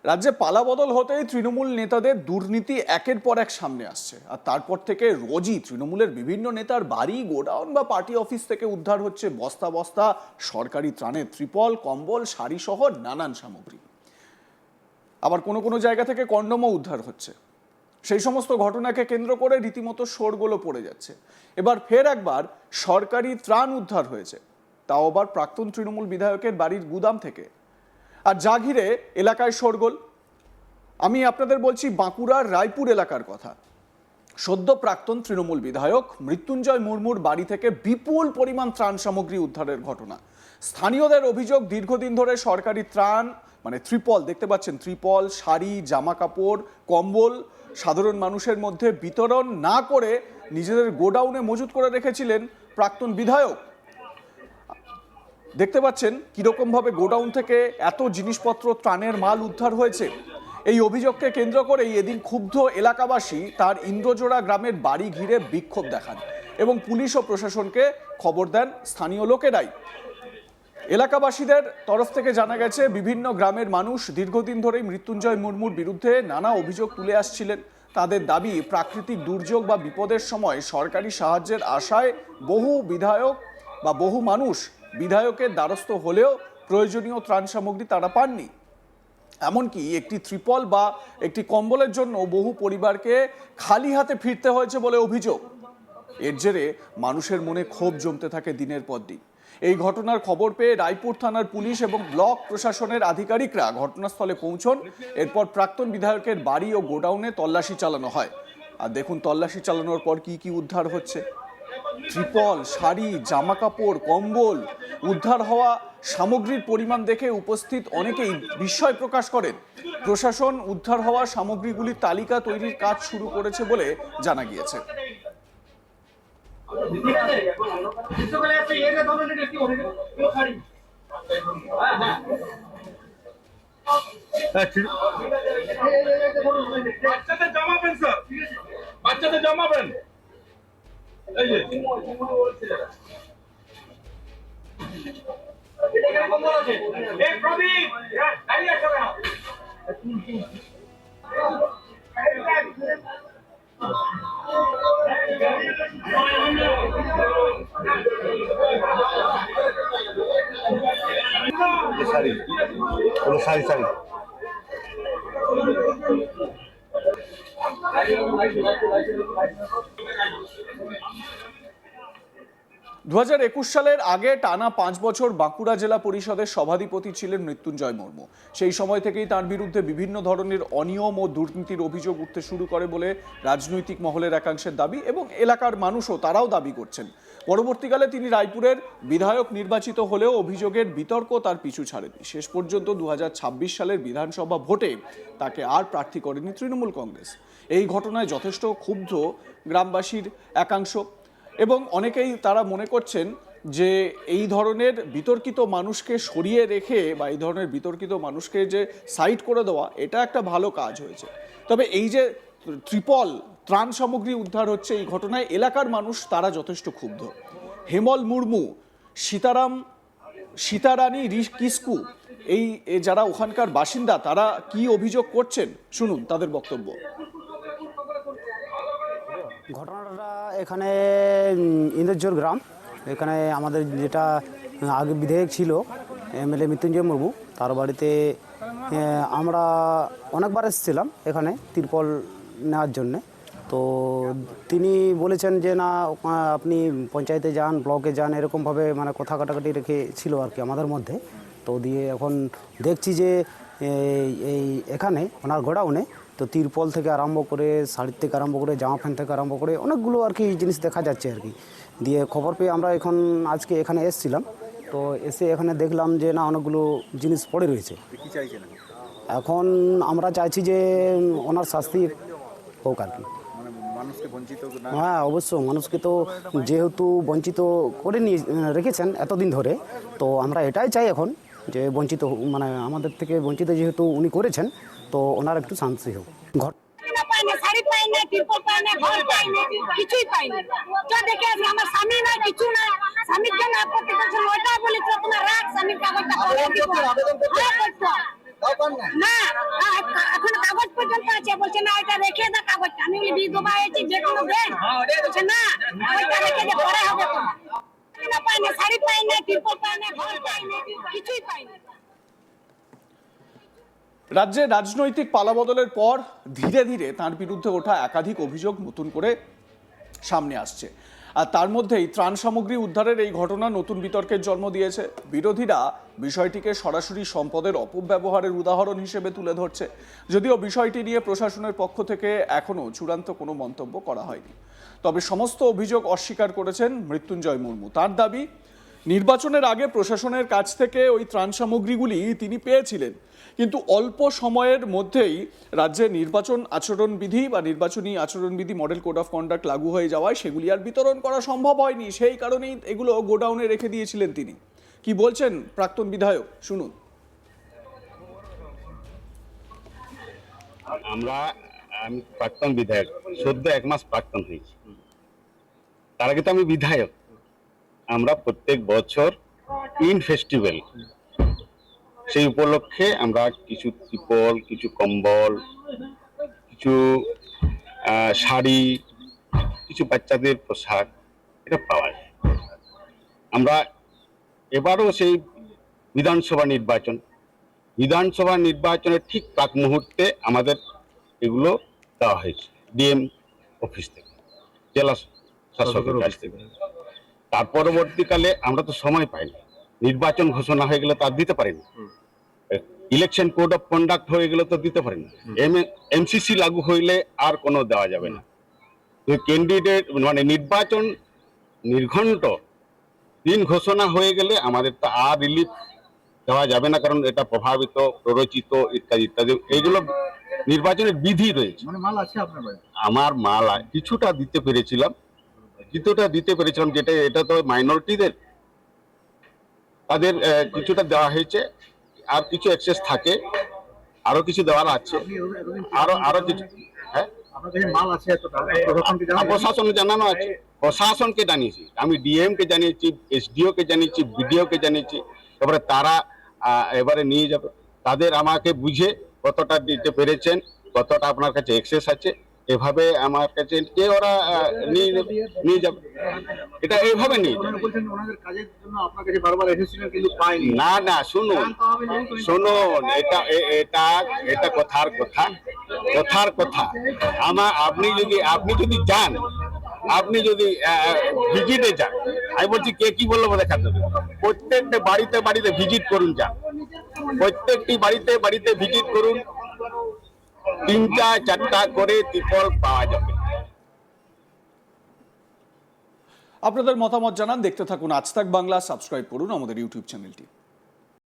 রাজ্যে পালাবদল হতেই তৃণমূল নেতাদের দুর্নীতি একের পর এক সামনে আসছে, আর তারপর থেকে রোজই তৃণমূলের বিভিন্ন নেতার বাড়ি, গোডাউন বা পার্টি অফিস থেকে উদ্ধার হচ্ছে বস্তা বস্তা সরকারি ত্রাণের ত্রিপল, কম্বল, শাড়ি সহ নানান সামগ্রী। আবার কোনো কোনো জায়গা থেকে কন্ডমও উদ্ধার হচ্ছে। সেই সমস্ত ঘটনাকে কেন্দ্র করে রীতিমতো শোরগোলও পড়ে যাচ্ছে। এবার ফের একবার সরকারি ত্রাণ উদ্ধার হয়েছে, তাও আবার প্রাক্তন তৃণমূল বিধায়কের বাড়ির গুদাম থেকে। আর যা ঘিরে এলাকায় শোরগোল। আমি আপনাদের বলছি বাঁকুড়ার রায়পুর এলাকার কথা। সদ্য প্রাক্তন তৃণমূল বিধায়ক মৃত্যুঞ্জয় মুর্মুর বাড়ি থেকে বিপুল পরিমাণ ত্রাণ সামগ্রী উদ্ধারের ঘটনা। স্থানীয়দের অভিযোগ, দীর্ঘদিন ধরে সরকারি ত্রাণ মানে ত্রিপল, দেখতে পাচ্ছেন ত্রিপল, শাড়ি, জামা কাপড়, কম্বল সাধারণ মানুষের মধ্যে বিতরণ না করে নিজেদের গোডাউনে মজুত করে রেখেছিলেন প্রাক্তন বিধায়ক। দেখতে পাচ্ছেন কিরকম ভাবে গোডাউন থেকে এত জিনিসপত্র, ত্রাণের মাল উদ্ধার হয়েছে। এই অভিযোগকে কেন্দ্র করেই এদিন ক্ষুব্ধ এলাকাবাসী তার ইন্দ্রজোড়া গ্রামের বাড়ি ঘিরে বিক্ষোভ দেখান এবং পুলিশ ও প্রশাসনকে খবর দেন স্থানীয় লোকেরাই। এলাকাবাসীদের তরফ থেকে জানা গেছে, বিভিন্ন গ্রামের মানুষ দীর্ঘদিন ধরেই মৃত্যুঞ্জয় মুর্মুর বিরুদ্ধে নানা অভিযোগ তুলে আসছিলেন। তাদের দাবি, প্রাকৃতিক দুর্যোগ বা বিপদের সময় সরকারি সাহায্যের আশায় বহু বিধায়ক বা বহু মানুষ বিধায়কের দ্বারস্থ হলেও প্রয়োজনীয় ত্রাণ সামগ্রী তারা পাননি। এমনকি একটি ত্রিপল বা একটি কম্বলের জন্য বহু পরিবারকে খালি হাতে ফিরতে হয়েছে বলে অভিযোগ। এর জেরে মানুষের মনে ক্ষোভ জমতে থাকে দিনের পর দিন। এই ঘটনার খবর পেয়ে রায়পুর থানার পুলিশ এবং ব্লক প্রশাসনের আধিকারিকরা ঘটনাস্থলে পৌঁছন। এরপর প্রাক্তন বিধায়কের বাড়ি ও গোডাউনে তল্লাশি চালানো হয়। আর দেখুন তল্লাশি চালানোর পর কি কি উদ্ধার হচ্ছে। ত্রিপল, শাড়ি, জামা কাপড়, কম্বল, উদ্ধার হওয়া সামগ্রীর পরিমাণ দেখে উপস্থিত অনেকেই বিস্ময় প্রকাশ করেন। প্রশাসন উদ্ধার হওয়া সামগ্রীগুলির তালিকা তৈরির কাজ শুরু করেছে বলে জানা গিয়েছে। বাচ্চাদের জামাবেন স্যার, বাচ্চাদের জামাবেন। এই যে এই প্রদীপ দাঁড়িয়ে আছে না। শাড়ি, কোনো শাড়ি শাড়ি 2021 সালের আগে টানা 5 বছর বাঁকুড়া জেলা পরিষদের সভাধিপতি ছিলেন মৃত্যুঞ্জয় মুর্মু। সেই সময় থেকেই তার বিরুদ্ধে বিভিন্ন ধরনের অনিয়ম ও দুর্নীতির অভিযোগ উঠতে শুরু করে বলে রাজনৈতিক মহলের একাংশের দাবি এবং এলাকার মানুষও তারাও দাবি করছেন। পরবর্তীকালে তিনি রায়পুরের বিধায়ক নির্বাচিত হলেও অভিযোগের বিতর্ক তার পিছু ছাড়েনি। শেষ পর্যন্ত 2026 সালের বিধানসভা ভোটে তাকে আর প্রার্থী করেনি তৃণমূল কংগ্রেস। এই ঘটনায় যথেষ্ট ক্ষুব্ধ গ্রামবাসীর একাংশ এবং অনেকেই তারা মনে করছেন যে এই ধরনের বিতর্কিত মানুষকে সরিয়ে রেখে বা এই ধরনের বিতর্কিত মানুষকে যে সাইড করে দেওয়া, এটা একটা ভালো কাজ হয়েছে। তবে এই যে ত্রিপল, ত্রাণ সামগ্রী উদ্ধার হচ্ছে, এই ঘটনায় এলাকার মানুষ তারা যথেষ্ট ক্ষুব্ধ। হেমল মুর্মু, সীতারানী কিসকু, এই যারা ওখানকার বাসিন্দা, তারা কি অভিযোগ করছেন শুনুন তাদের বক্তব্য। ঘটনাটা এখানে ইন্দ্রজোড় গ্রাম, এখানে আমাদের যেটা আগে বিধায়ক ছিল এমএলএ মৃত্যুঞ্জয় মুর্মু, তার বাড়িতে আমরা অনেকবার এসেছিলাম এখানে ত্রিপল নেওয়ার জন্যে। তো তিনি বলেছেন যে না, আপনি পঞ্চায়েতে যান, ব্লকে যান, এরকমভাবে মানে কথা কাটাকাটি রেখেছিল আর কি আমাদের মধ্যে। তো দিয়ে এখন দেখছি যে এই এখানে ওনার গোডাউনে তো তিরপল থেকে আরম্ভ করে, শাড়ির থেকে আরম্ভ করে, জামা প্যান্ট থেকে আরম্ভ করে অনেকগুলো আর কি জিনিস দেখা যাচ্ছে আর কি। দিয়ে খবর পেয়ে আমরা এখন আজকে এখানে এসেছিলাম। তো এসে এখানে দেখলাম যে না, অনেকগুলো জিনিস পড়ে রয়েছে। কি চাইছেন? এখন আমরা চাইছি যে ওনার শাস্তি হোক আর কি। মানুষকে বঞ্চিত না? হ্যাঁ, অবশ্য মানুষকে তো যেহেতু বঞ্চিত করে নিয়ে রেখেছেন এতদিন ধরে, তো আমরা এটাই চাই এখন যে বঞ্চিত মানে আমাদের থেকে বঞ্চিত যেহেতু উনি করেছেন, তো ওনার একটু শান্তি হোক। শাড়ি পাই না, ত্রিপল পাই না, ঘর পাই না, কিছুই পাই না। যা দেখে আসি আমার স্বামী নাই, কিছু নাই। স্বামীর জন্য আপত্তি করছে, ওইটা বলেছিল তোমার রাখ স্বামীর কাগজটা করে দিব। না পর্যন্ত আছে, বলছে না এটা রেখে দা কাগজটা। আমি বলি বিধবা হয়েছি, যে কোনো দেন। বলছে না, কাগজটা রেখে দে, পরে হবে তো। না পাই না, শাড়ি পাই না, তিরপল পাই না, ঘর পাই না, কিছুই পাই না। রাজ্যে রাজনৈতিক পালাবদলের পর ধীরে ধীরে তার বিরুদ্ধে ওঠা একাধিক অভিযোগ নতুন করে সামনে আসছে। আর তার মধ্যেই ত্রাণ সামগ্রী উদ্ধারের এই ঘটনা নতুন বিতর্কের জন্ম দিয়েছে। বিরোধীরা বিষয়টিকে সরাসরি সম্পদের অপব্যবহারের উদাহরণ হিসেবে তুলে ধরছে। যদিও বিষয়টি নিয়ে প্রশাসনের পক্ষ থেকে এখনও চূড়ান্ত কোনো মন্তব্য করা হয়নি। তবে সমস্ত অভিযোগ অস্বীকার করেছেন মৃত্যুঞ্জয় মুর্মু। তার দাবি, নির্বাচনের আগে প্রশাসনের কাছ থেকে ওই ত্রাণ সামগ্রীগুলি তিনি পেয়েছিলেন, কিন্তু অল্প সময়ের মধ্যেই রাজ্যে নির্বাচন আচরণবিধি বা নির্বাচনী আচরণবিধি মডেল কোড অফ কন্ডাক্ট লাগু হয়ে যাওয়ায় সেগুলি আর বিতরণ করা সম্ভব হয়নি। সেই কারণেই এগুলো গোডাউনে রেখে দিয়েছিলেন তিনি। কি বলছেন প্রাক্তন বিধায়ক, শুনুন। আমি প্রাক্তন বিধায়ক, সদ্য 1 মাস প্রাক্তন হয়েছি। তার আগে তো আমি বিধায়ক। আমরা প্রত্যেক বছর ইন ফেস্টিভ্যাল, সেই উপলক্ষে আমরা কিছু ত্রিপল, কিছু কম্বল, কিছু শাড়ি, কিছু বাচ্চাদের পোশাক এটা পাওয়া যায়। আমরা এবারও সেই বিধানসভা নির্বাচনের ঠিক প্রাক মুহূর্তে আমাদের এগুলো দেওয়া হয়েছে ডিএম অফিস থেকে, জেলা শাসকের কাছ থেকে। তার পরবর্তীকালে আমরা তো সময় পাইনি, নির্বাচন ঘোষণা হয়ে গেলে তার দিতে পারিনি, ইলেকশন কোড অফ কন্ডাক্ট হয়ে গেলে তো দিতে পারিনি, এমসিসি লাগু হইলে আর কোনো দেওয়া যাবে না। ক্যান্ডিডেট মানে নির্বাচন নির্ঘণ্ট দিন ঘোষণা হয়ে গেলে আমাদের তো আর রিলিফ দেওয়া যাবে না, কারণ এটা প্রভাবিত, প্ররোচিত ইত্যাদি ইত্যাদি এইগুলো নির্বাচনের বিধি রয়েছে। মানে মাল আছে আপনার বাড়ি? আমার মাল কিছুটা দিতে পেরেছিলাম, যেটা এটা তো মাইনরিটিদের, তাদের কিছুটা দেওয়া হয়েছে, আর কিছু এক্সেস থাকে, আরো কিছু দেওয়ার আছে, আরো কিছু। হ্যাঁ, আপনার কাছে মাল আছে এতটা, প্রশাসনকে জানানো? প্রশাসনকে জানানো আছে, প্রশাসনকে জানিয়েছি, আমি ডিএম কে জানিয়েছি, এসডিও কে জানিয়েছি, বিডিও কে জানিয়েছি। এবারে তারা এবারে নিয়ে যাবে, তাদের আমাকে বুঝে কতটা দিতে পেরেছেন, কতটা আপনার কাছে এক্সেস আছে, এভাবে আমার কাছে যে ওরা নিয়ে যাবে, এটা এইভাবে নিয়ে যাবে। বলছেন ওনাদের কাজের জন্য আপনার কাছে বারবার এসেছিলেন কিন্তু পাইনি। না, শুনুন, এটা কথার কথা। আপনি যদি যান, আপনি যদি ভিজিটে যান, আমি বলছি কে কি বললো দেখাতে হবে। প্রত্যেকটা বাড়িতে ভিজিট করুন, যান, প্রত্যেকটি বাড়িতে ভিজিট করুন, 3টা 4টা করে ত্রিপল পাওয়া যাবে। আপনাদের মতামত জানান, দেখতে থাকুন আজ তাক বাংলা, সাবস্ক্রাইব করুন আমাদের ইউটিউব চ্যানেলটি।